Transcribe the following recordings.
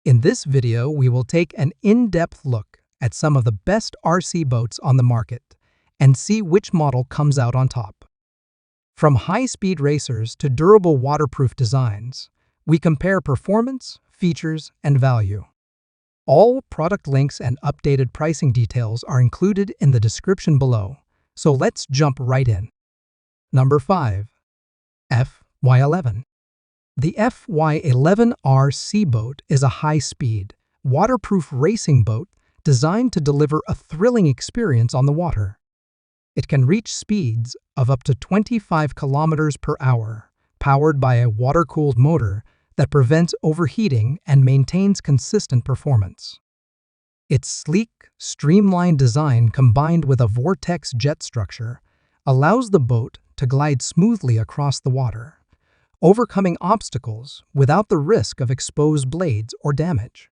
In this video, we will take an in-depth look at some of the best RC boats on the market and see which model comes out on top. From high-speed racers to durable waterproof designs, we compare performance, features, and value. All product links and updated pricing details are included in the description below, so let's jump right in. Number 5. FY011. The FY011 RC Boat is a high-speed, waterproof racing boat designed to deliver a thrilling experience on the water. It can reach speeds of up to 25 kilometers per hour, powered by a water-cooled motor that prevents overheating and maintains consistent performance. Its sleek, streamlined design combined with a vortex jet structure allows the boat to glide smoothly across the water, overcoming obstacles without the risk of exposed blades or damage.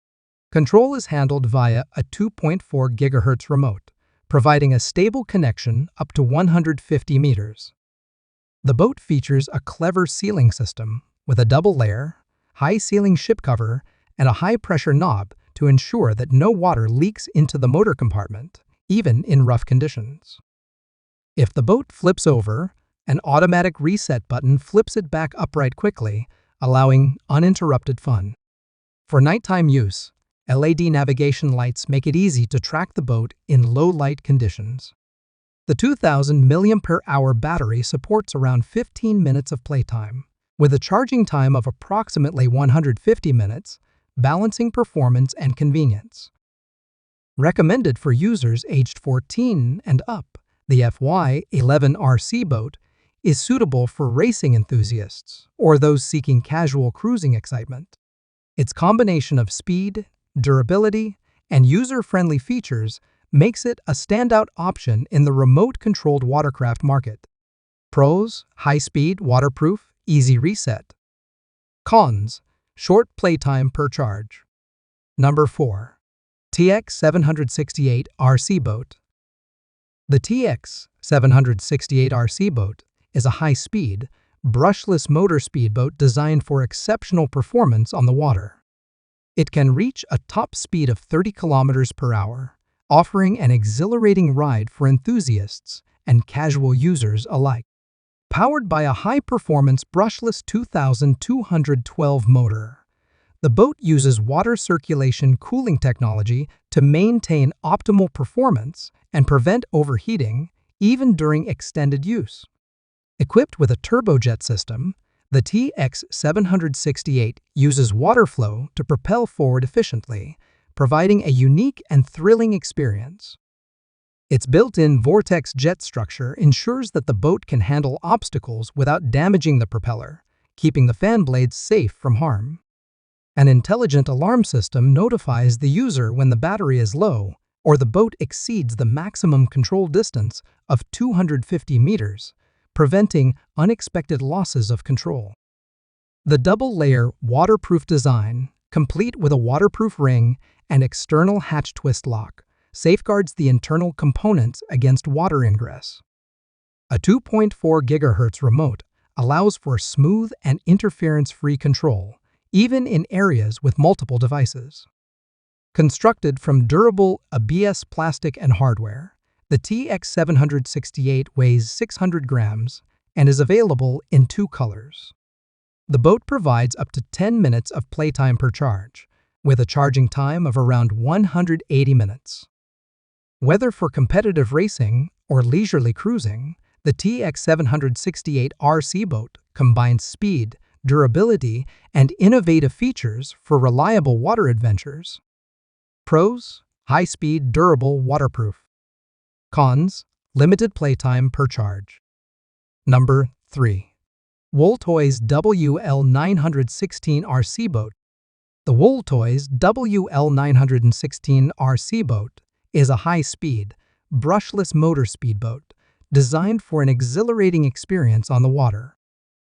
Control is handled via a 2.4 GHz remote, providing a stable connection up to 150 meters. The boat features a clever sealing system with a double-layer, high-sealing ship cover and a high-pressure knob to ensure that no water leaks into the motor compartment, even in rough conditions. If the boat flips over, an automatic reset button flips it back upright quickly, allowing uninterrupted fun. For nighttime use, LED navigation lights make it easy to track the boat in low-light conditions. The 2000 mAh battery supports around 15 minutes of playtime, with a charging time of approximately 150 minutes, balancing performance and convenience. Recommended for users aged 14 and up, the FY011 RC Boat is suitable for racing enthusiasts or those seeking casual cruising excitement. Its combination of speed, durability, and user-friendly features makes it a standout option in the remote-controlled watercraft market. Pros: high-speed, waterproof, easy reset. Cons: short playtime per charge. Number 4. TX768 RC Boat. The TX768 RC Boat is a high-speed, brushless motor speedboat designed for exceptional performance on the water. It can reach a top speed of 30 kilometers per hour, offering an exhilarating ride for enthusiasts and casual users alike. Powered by a high-performance brushless 2212 motor, the boat uses water circulation cooling technology to maintain optimal performance and prevent overheating, even during extended use. Equipped with a turbojet system, the TX768 uses water flow to propel forward efficiently, providing a unique and thrilling experience. Its built-in vortex jet structure ensures that the boat can handle obstacles without damaging the propeller, keeping the fan blades safe from harm. An intelligent alarm system notifies the user when the battery is low or the boat exceeds the maximum control distance of 250 meters, preventing unexpected losses of control. The double-layer waterproof design, complete with a waterproof ring and external hatch twist lock, safeguards the internal components against water ingress. A 2.4 GHz remote allows for smooth and interference-free control, even in areas with multiple devices. Constructed from durable ABS plastic and hardware, the TX768 weighs 600 grams and is available in 2 colors. The boat provides up to 10 minutes of playtime per charge, with a charging time of around 180 minutes. Whether for competitive racing or leisurely cruising, the TX768 RC Boat combines speed, durability, and innovative features for reliable water adventures. Pros: high-speed, durable, waterproof. Cons: limited playtime per charge. Number 3. WLtoys WL916 RC Boat. The WLtoys WL916 RC Boat is a high-speed, brushless motor speedboat designed for an exhilarating experience on the water.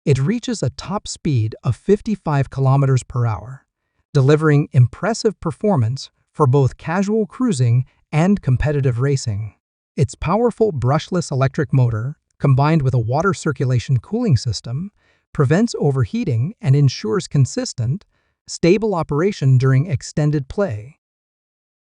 It reaches a top speed of 55 kilometers per hour, delivering impressive performance for both casual cruising and competitive racing. Its powerful brushless electric motor, combined with a water circulation cooling system, prevents overheating and ensures consistent, stable operation during extended play.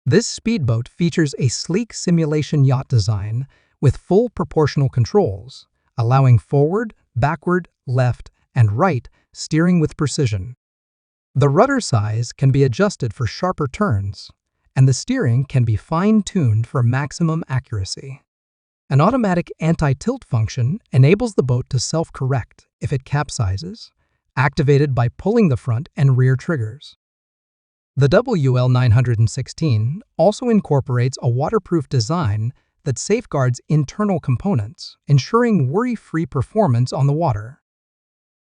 This speedboat features a sleek simulation yacht design with full proportional controls, allowing forward, backward, left, and right steering with precision. The rudder size can be adjusted for sharper turns, and the steering can be fine-tuned for maximum accuracy. An automatic anti-tilt function enables the boat to self-correct if it capsizes, activated by pulling the front and rear triggers. The WL916 also incorporates a waterproof design that safeguards internal components, ensuring worry-free performance on the water.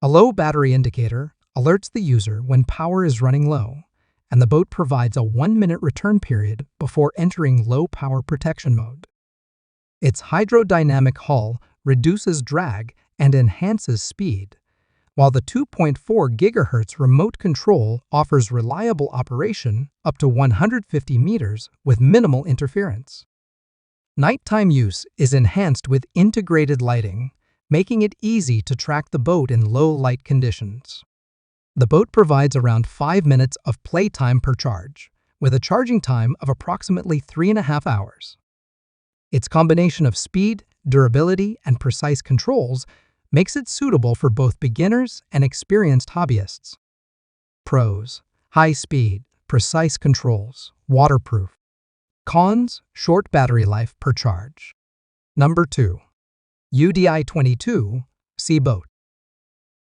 A low battery indicator alerts the user when power is running low, and the boat provides a 1-minute return period before entering low-power protection mode. Its hydrodynamic hull reduces drag and enhances speed, while the 2.4 GHz remote control offers reliable operation up to 150 meters with minimal interference. Nighttime use is enhanced with integrated lighting, making it easy to track the boat in low light conditions. The boat provides around 5 minutes of playtime per charge, with a charging time of approximately 3.5 hours. Its combination of speed, durability, and precise controls makes it suitable for both beginners and experienced hobbyists. Pros: high speed, precise controls, waterproof. Cons: short battery life per charge. Number 2. UDI022 RC Boat.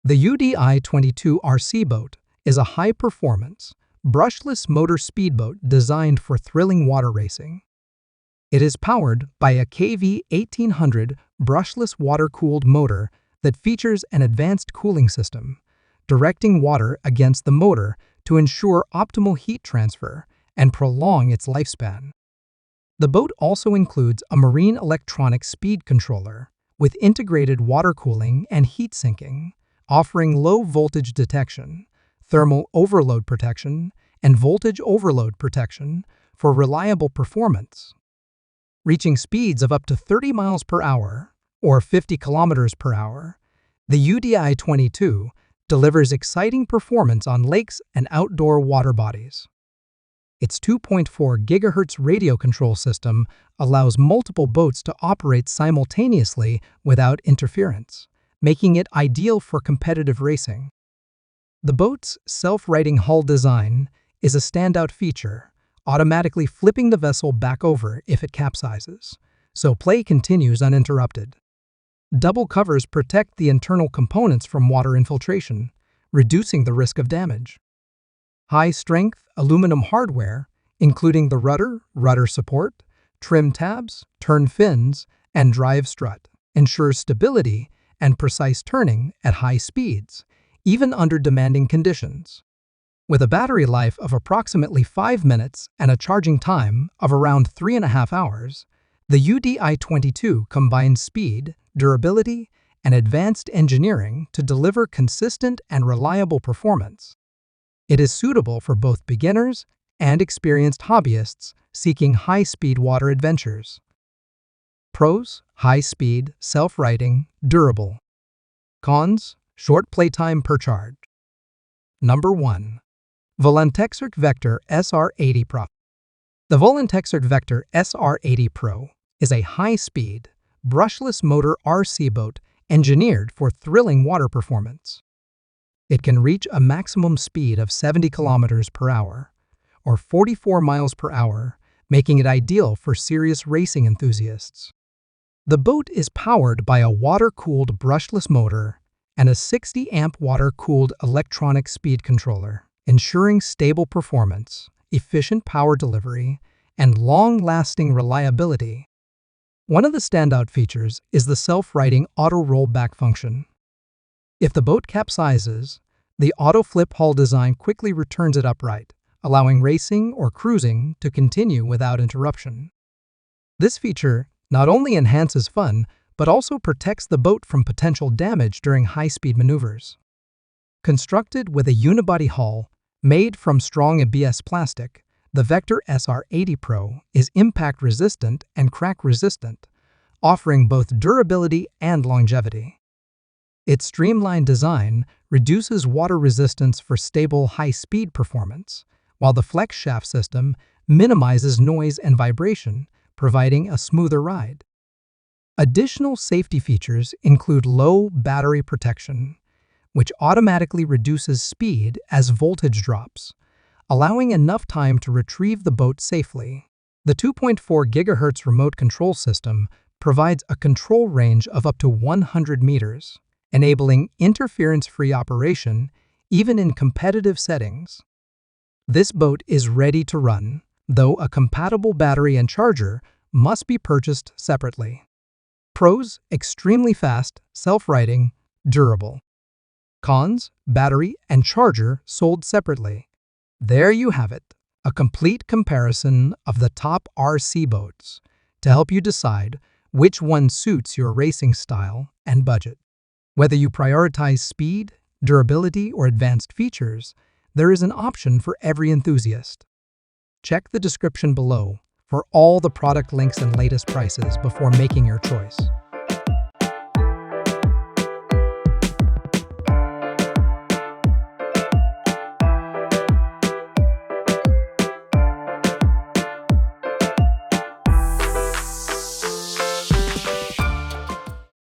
The UDI022 RC Boat is a high-performance, brushless motor speedboat designed for thrilling water racing. It is powered by a KV1800 brushless water-cooled motor that features an advanced cooling system, directing water against the motor to ensure optimal heat transfer and prolong its lifespan. The boat also includes a marine electronic speed controller with integrated water cooling and heat sinking, offering low-voltage detection, thermal overload protection, and voltage overload protection for reliable performance. Reaching speeds of up to 30 miles per hour or 50 kilometers per hour, the UDI022 delivers exciting performance on lakes and outdoor water bodies. Its 2.4 GHz radio control system allows multiple boats to operate simultaneously without interference, making it ideal for competitive racing. The boat's self-righting hull design is a standout feature, automatically flipping the vessel back over if it capsizes, so play continues uninterrupted. Double covers protect the internal components from water infiltration, reducing the risk of damage. High-strength aluminum hardware, including the rudder support, trim tabs, turn fins, and drive strut, ensures stability and precise turning at high speeds, even under demanding conditions. With a battery life of approximately 5 minutes and a charging time of around 3.5 hours, the UDI022 combines speed, durability, and advanced engineering to deliver consistent and reliable performance. It is suitable for both beginners and experienced hobbyists seeking high-speed water adventures. Pros: high speed, self-righting, durable. Cons: short playtime per charge. Number 1. VOLANTEXRC Vector SR80 Pro. The VOLANTEXRC Vector SR80 Pro is a high-speed, brushless motor RC boat engineered for thrilling water performance. It can reach a maximum speed of 70 kilometers per hour, or 44 miles per hour, making it ideal for serious racing enthusiasts. The boat is powered by a water-cooled brushless motor and a 60-amp water-cooled electronic speed controller, ensuring stable performance, efficient power delivery, and long-lasting reliability. One of the standout features is the self-righting auto rollback function. If the boat capsizes, the auto-flip hull design quickly returns it upright, allowing racing or cruising to continue without interruption. This feature not only enhances fun, but also protects the boat from potential damage during high-speed maneuvers. Constructed with a unibody hull made from strong ABS plastic, the Vector SR80 Pro is impact-resistant and crack-resistant, offering both durability and longevity. Its streamlined design reduces water resistance for stable high-speed performance, while the flex shaft system minimizes noise and vibration, providing a smoother ride. Additional safety features include low battery protection, which automatically reduces speed as voltage drops, allowing enough time to retrieve the boat safely. The 2.4 GHz remote control system provides a control range of up to 100 meters, enabling interference-free operation even in competitive settings. This boat is ready to run, though a compatible battery and charger must be purchased separately. Pros: extremely fast, self-righting, durable. Cons: battery and charger sold separately. There you have it, a complete comparison of the top RC boats to help you decide which one suits your racing style and budget. Whether you prioritize speed, durability, or advanced features, there is an option for every enthusiast. Check the description below for all the product links and latest prices before making your choice.